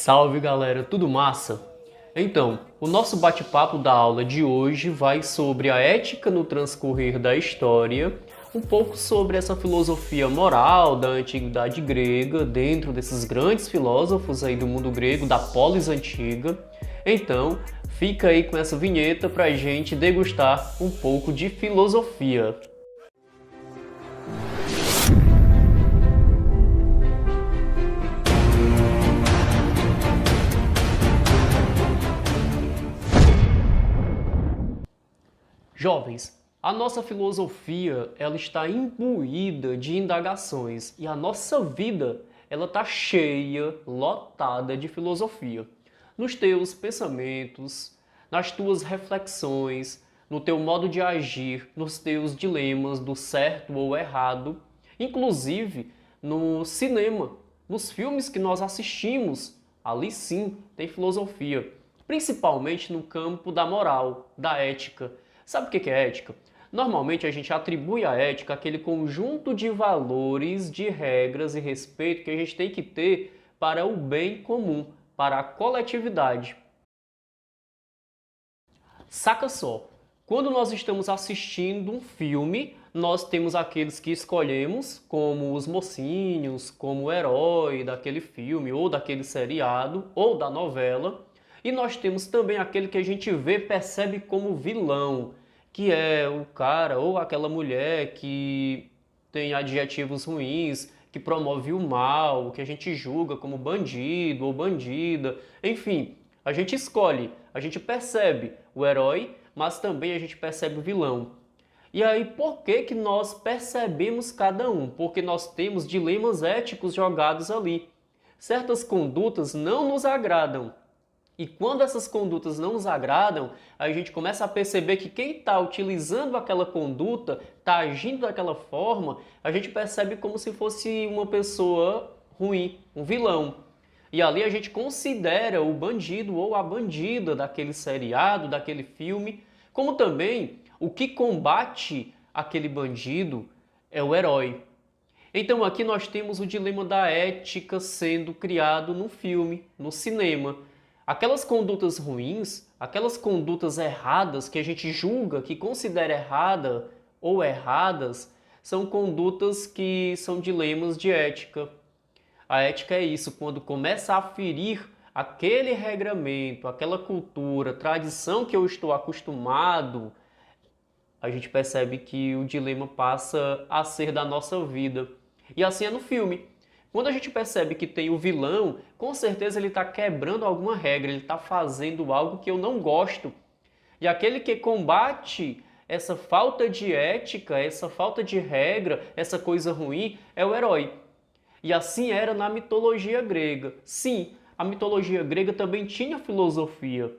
Salve galera, tudo massa? Então, o nosso bate-papo da aula de hoje vai sobre a ética no transcorrer da história, um pouco sobre essa filosofia moral da antiguidade grega, dentro desses grandes filósofos aí do mundo grego, da polis antiga. Então, fica aí com essa vinheta pra gente degustar um pouco de filosofia. Jovens, a nossa filosofia ela está imbuída de indagações e a nossa vida ela está cheia, lotada de filosofia. Nos teus pensamentos, nas tuas reflexões, no teu modo de agir, nos teus dilemas do certo ou errado, inclusive no cinema, nos filmes que nós assistimos, ali sim tem filosofia, principalmente no campo da moral, da ética. Sabe o que é ética? Normalmente a gente atribui à ética aquele conjunto de valores, de regras e respeito que a gente tem que ter para o bem comum, para a coletividade. Saca só, quando nós estamos assistindo um filme, nós temos aqueles que escolhemos como os mocinhos, como o herói daquele filme, ou daquele seriado, ou da novela, e nós temos também aquele que a gente vê, percebe como vilão, que é o cara ou aquela mulher que tem adjetivos ruins, que promove o mal, que a gente julga como bandido ou bandida. Enfim, a gente escolhe, a gente percebe o herói, mas também a gente percebe o vilão. E aí, por que que nós percebemos cada um? Porque nós temos dilemas éticos jogados ali. Certas condutas não nos agradam. E quando essas condutas não nos agradam, a gente começa a perceber que quem está utilizando aquela conduta, está agindo daquela forma, a gente percebe como se fosse uma pessoa ruim, um vilão. E ali a gente considera o bandido ou a bandida daquele seriado, daquele filme, como também o que combate aquele bandido é o herói. Então aqui nós temos o dilema da ética sendo criado no filme, no cinema. Aquelas condutas ruins, aquelas condutas erradas que a gente julga, que considera errada ou erradas, são condutas que são dilemas de ética. A ética é isso, quando começa a ferir aquele regramento, aquela cultura, tradição que eu estou acostumado, a gente percebe que o dilema passa a ser da nossa vida. E assim é no filme. Quando a gente percebe que tem o vilão, com certeza ele está quebrando alguma regra, ele está fazendo algo que eu não gosto. E aquele que combate essa falta de ética, essa falta de regra, essa coisa ruim, é o herói. E assim era na mitologia grega. Sim, a mitologia grega também tinha filosofia.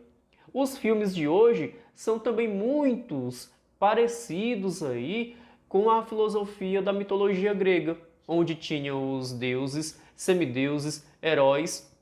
Os filmes de hoje são também muitos parecidos aí com a filosofia da mitologia grega, onde tinham os deuses, semideuses, heróis,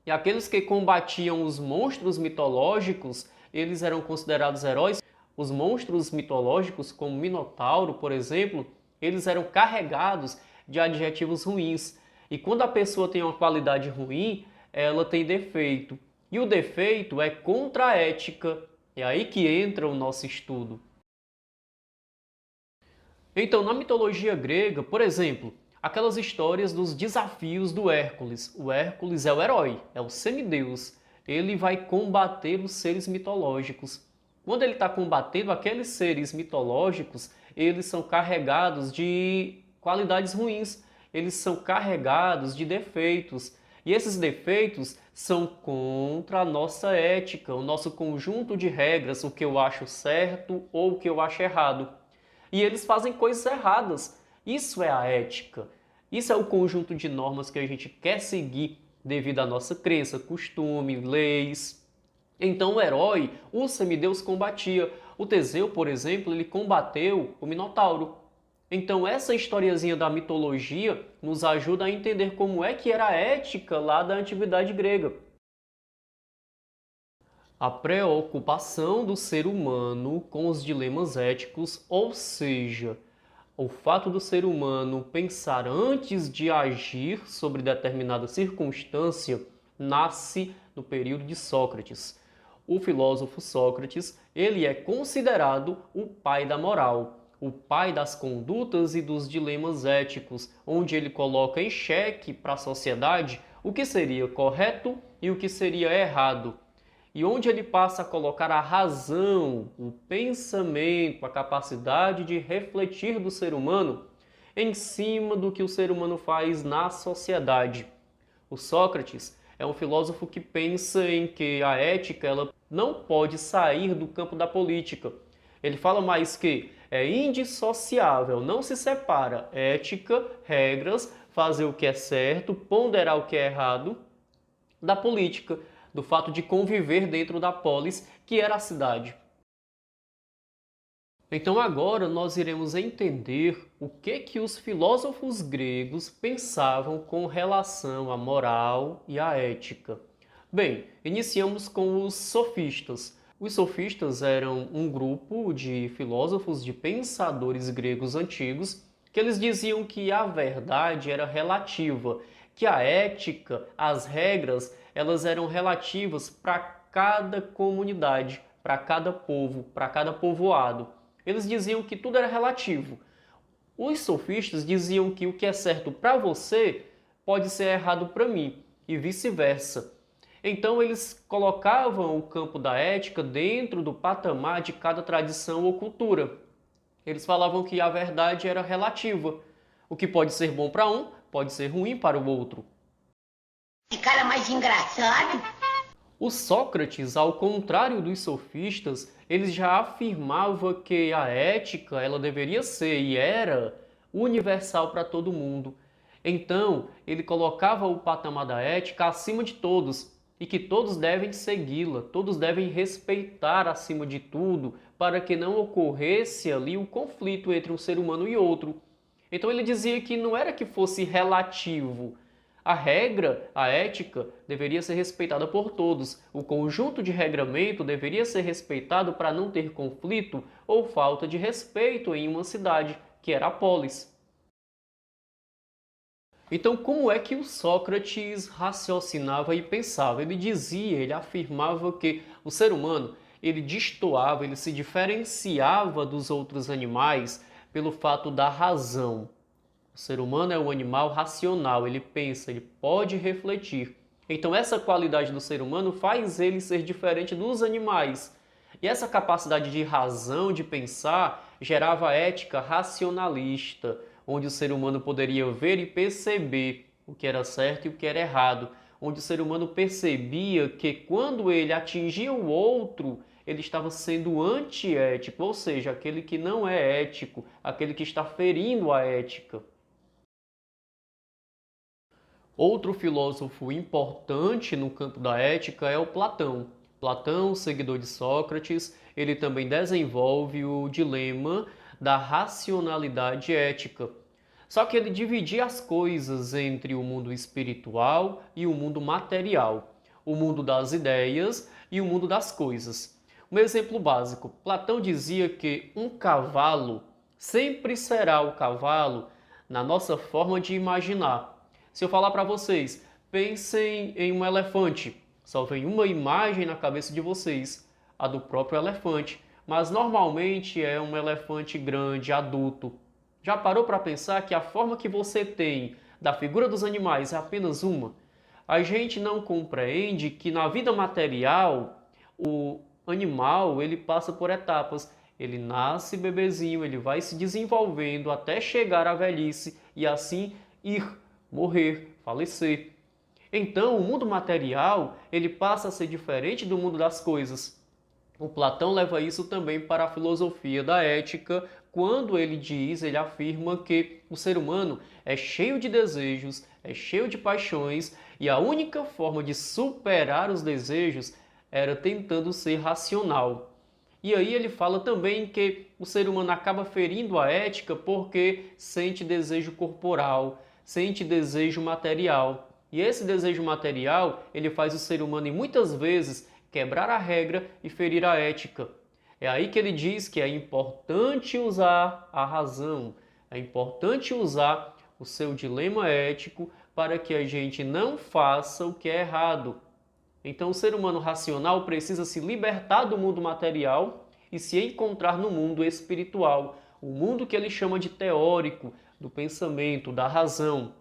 e aqueles que combatiam os monstros mitológicos, eles eram considerados heróis. Os monstros mitológicos, como Minotauro, por exemplo, eles eram carregados de adjetivos ruins. E quando a pessoa tem uma qualidade ruim, ela tem defeito. E o defeito é contra a ética. É aí que entra o nosso estudo. Então, na mitologia grega, por exemplo, aquelas histórias dos desafios do Hércules. O Hércules é o herói, é o semideus. Ele vai combater os seres mitológicos. Quando ele está combatendo aqueles seres mitológicos, eles são carregados de qualidades ruins. Eles são carregados de defeitos. E esses defeitos são contra a nossa ética, o nosso conjunto de regras, o que eu acho certo ou o que eu acho errado. E eles fazem coisas erradas. Isso é a ética. Isso é o conjunto de normas que a gente quer seguir devido à nossa crença, costume, leis. Então o herói, o semideus combatia. O Teseu, por exemplo, ele combateu o Minotauro. Então essa historiazinha da mitologia nos ajuda a entender como é que era a ética lá da antiguidade grega. A preocupação do ser humano com os dilemas éticos, ou seja, o fato do ser humano pensar antes de agir sobre determinada circunstância, nasce no período de Sócrates. O filósofo Sócrates, ele é considerado o pai da moral, o pai das condutas e dos dilemas éticos, onde ele coloca em xeque para a sociedade o que seria correto e o que seria errado. E onde ele passa a colocar a razão, o pensamento, a capacidade de refletir do ser humano em cima do que o ser humano faz na sociedade. O Sócrates é um filósofo que pensa em que a ética ela não pode sair do campo da política. Ele fala mais que é indissociável, não se separa ética, regras, fazer o que é certo, ponderar o que é errado, da política, do fato de conviver dentro da polis, que era a cidade. Então agora nós iremos entender o que os filósofos gregos pensavam com relação à moral e à ética. Bem, iniciamos com os sofistas. Os sofistas eram um grupo de filósofos, de pensadores gregos antigos, que eles diziam que a verdade era relativa, que a ética, as regras, elas eram relativas para cada comunidade, para cada povo, para cada povoado. Eles diziam que tudo era relativo. Os sofistas diziam que o que é certo para você pode ser errado para mim e vice-versa. Então eles colocavam o campo da ética dentro do patamar de cada tradição ou cultura. Eles falavam que a verdade era relativa. O que pode ser bom para um, pode ser ruim para o outro. Que cara mais engraçado! O Sócrates, ao contrário dos sofistas, ele já afirmava que a ética ela deveria ser e era universal para todo mundo. Então, ele colocava o patamar da ética acima de todos e que todos devem segui-la, todos devem respeitar acima de tudo para que não ocorresse ali o conflito entre um ser humano e outro. Então ele dizia que não era que fosse relativo. A regra, a ética, deveria ser respeitada por todos. O conjunto de regramento deveria ser respeitado para não ter conflito ou falta de respeito em uma cidade, que era a polis. Então, como é que o Sócrates raciocinava e pensava? Ele dizia, ele afirmava que o ser humano, ele destoava, ele se diferenciava dos outros animais pelo fato da razão. O ser humano é um animal racional, ele pensa, ele pode refletir. Então essa qualidade do ser humano faz ele ser diferente dos animais. E essa capacidade de razão, de pensar, gerava a ética racionalista, onde o ser humano poderia ver e perceber o que era certo e o que era errado. Onde o ser humano percebia que quando ele atingia o outro, ele estava sendo antiético, ou seja, aquele que não é ético, aquele que está ferindo a ética. Outro filósofo importante no campo da ética é o Platão. Platão, seguidor de Sócrates, ele também desenvolve o dilema da racionalidade ética. Só que ele dividia as coisas entre o mundo espiritual e o mundo material, o mundo das ideias e o mundo das coisas. Um exemplo básico, Platão dizia que um cavalo sempre será o cavalo na nossa forma de imaginar. Se eu falar para vocês, pensem em um elefante, só vem uma imagem na cabeça de vocês, a do próprio elefante, mas normalmente é um elefante grande, adulto. Já parou para pensar que a forma que você tem da figura dos animais é apenas uma? A gente não compreende que na vida material o animal ele passa por etapas. Ele nasce bebezinho, ele vai se desenvolvendo até chegar à velhice e assim ir morrer, falecer. Então, o mundo material, ele passa a ser diferente do mundo das coisas. O Platão leva isso também para a filosofia da ética, quando ele diz, ele afirma que o ser humano é cheio de desejos, é cheio de paixões, e a única forma de superar os desejos era tentando ser racional. E aí ele fala também que o ser humano acaba ferindo a ética porque sente desejo corporal, sente desejo material. E esse desejo material, ele faz o ser humano, e muitas vezes, quebrar a regra e ferir a ética. É aí que ele diz que é importante usar a razão, é importante usar o seu dilema ético para que a gente não faça o que é errado. Então, o ser humano racional precisa se libertar do mundo material e se encontrar no mundo espiritual, o mundo que ele chama de teórico, do pensamento, da razão.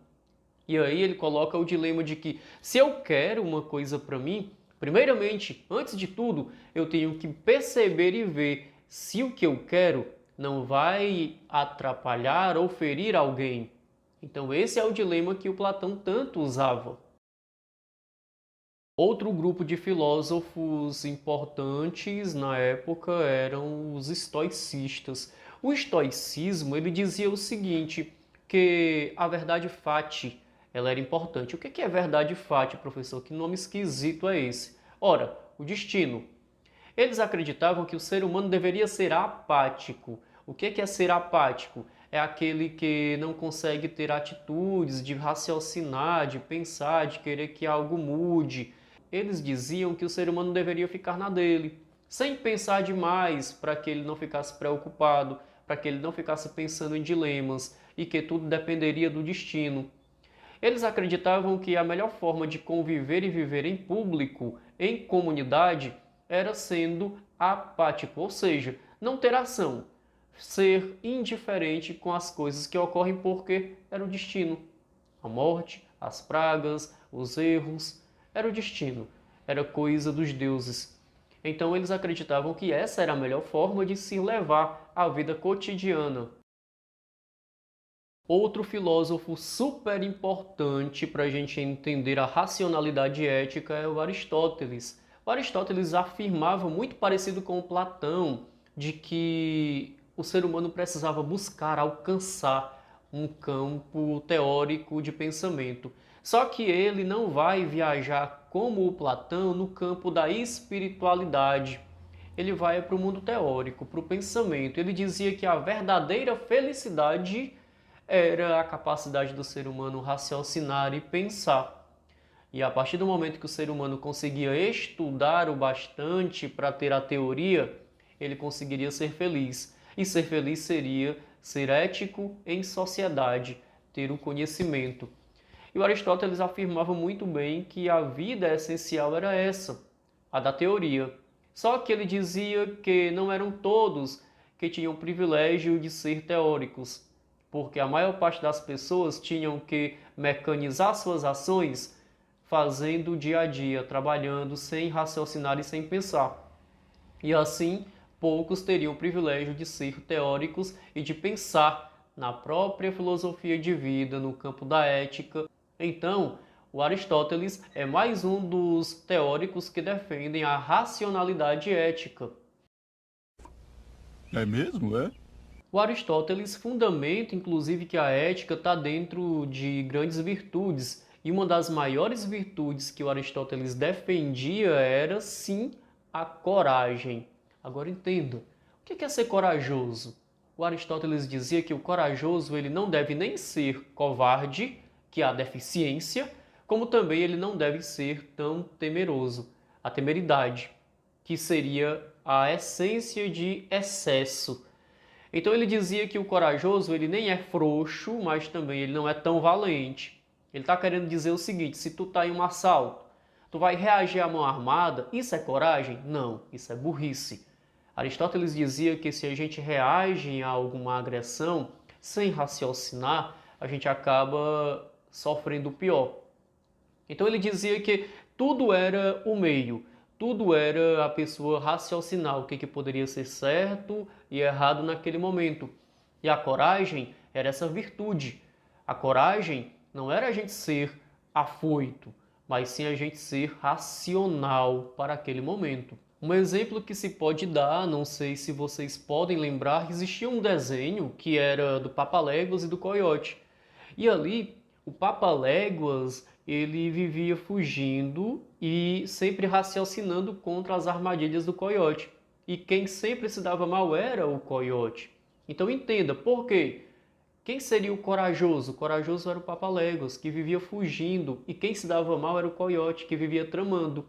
E aí ele coloca o dilema de que se eu quero uma coisa para mim, primeiramente, antes de tudo, eu tenho que perceber e ver se o que eu quero não vai atrapalhar ou ferir alguém. Então esse é o dilema que o Platão tanto usava. Outro grupo de filósofos importantes na época eram os estoicistas. O estoicismo, ele dizia o seguinte, que a verdade fati, ela era importante. O que é verdade fati, professor? Que nome esquisito é esse? Ora, o destino. Eles acreditavam que o ser humano deveria ser apático. O que é ser apático? É aquele que não consegue ter atitudes de raciocinar, de pensar, de querer que algo mude. Eles diziam que o ser humano deveria ficar na dele, sem pensar demais, para que ele não ficasse preocupado, para que ele não ficasse pensando em dilemas e que tudo dependeria do destino. Eles acreditavam que a melhor forma de conviver e viver em público, em comunidade, era sendo apático, ou seja, não ter ação, ser indiferente com as coisas que ocorrem porque era o destino. A morte, as pragas, os erros, era o destino, era coisa dos deuses. Então eles acreditavam que essa era a melhor forma de se levar a vida cotidiana. Outro filósofo super importante para a gente entender a racionalidade ética é o Aristóteles. O Aristóteles afirmava, muito parecido com o Platão, de que o ser humano precisava buscar alcançar um campo teórico de pensamento. Só que ele não vai viajar como o Platão no campo da espiritualidade. Ele vai para o mundo teórico, para o pensamento. Ele dizia que a verdadeira felicidade era a capacidade do ser humano raciocinar e pensar. E a partir do momento que o ser humano conseguia estudar o bastante para ter a teoria, ele conseguiria ser feliz. E ser feliz seria ser ético em sociedade, ter o conhecimento. E o Aristóteles afirmava muito bem que a vida essencial era essa, a da teoria. Só que ele dizia que não eram todos que tinham o privilégio de ser teóricos, porque a maior parte das pessoas tinham que mecanizar suas ações fazendo o dia a dia, trabalhando sem raciocinar e sem pensar. E assim, poucos teriam o privilégio de ser teóricos e de pensar na própria filosofia de vida, no campo da ética. Então, o Aristóteles é mais um dos teóricos que defendem a racionalidade ética. É mesmo, é? O Aristóteles fundamenta, inclusive, que a ética está dentro de grandes virtudes. E uma das maiores virtudes que o Aristóteles defendia era, sim, a coragem. Agora entenda, o que é ser corajoso? O Aristóteles dizia que o corajoso ele não deve nem ser covarde, que é a deficiência, como também ele não deve ser tão temeroso, a temeridade, que seria a essência de excesso. Então ele dizia que o corajoso ele nem é frouxo, mas também ele não é tão valente. Ele está querendo dizer o seguinte, se tu está em um assalto, tu vai reagir à mão armada, isso é coragem? Não, isso é burrice. Aristóteles dizia que se a gente reage a alguma agressão sem raciocinar, a gente acaba sofrendo o pior. Então ele dizia que tudo era o meio, tudo era a pessoa raciocinar o que poderia ser certo e errado naquele momento. E a coragem era essa virtude. A coragem não era a gente ser afoito, mas sim a gente ser racional para aquele momento. Um exemplo que se pode dar, não sei se vocês podem lembrar, existia um desenho que era do Papaléguas e do Coiote. E ali, o Papaléguas, ele vivia fugindo e sempre raciocinando contra as armadilhas do Coiote. E quem sempre se dava mal era o Coiote. Então entenda, por quê? Quem seria o corajoso? O corajoso era o Papaléguas, que vivia fugindo. E quem se dava mal era o Coiote, que vivia tramando.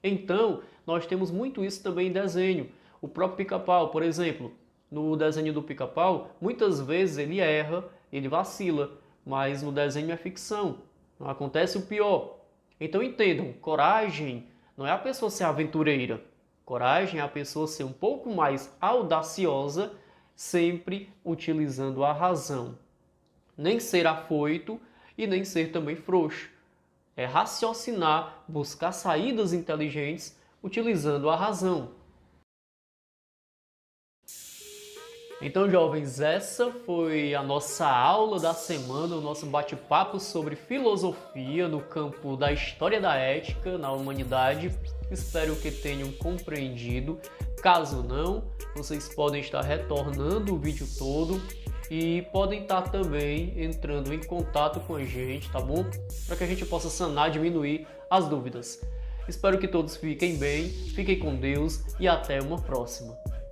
Então, nós temos muito isso também em desenho. O próprio Pica-Pau, por exemplo, no desenho do Pica-Pau, muitas vezes ele erra, ele vacila, mas no desenho é ficção. não acontece o pior. Então entendam, coragem não é a pessoa ser aventureira. Coragem é a pessoa ser um pouco mais audaciosa, sempre utilizando a razão. Nem ser afoito e nem ser também frouxo. É raciocinar, buscar saídas inteligentes utilizando a razão. Então, jovens, essa foi a nossa aula da semana, o nosso bate-papo sobre filosofia no campo da história da ética na humanidade. Espero que tenham compreendido. Caso não, vocês podem estar retornando o vídeo todo e podem estar também entrando em contato com a gente, tá bom? Para que a gente possa sanar, diminuir as dúvidas. Espero que todos fiquem bem, fiquem com Deus e até uma próxima.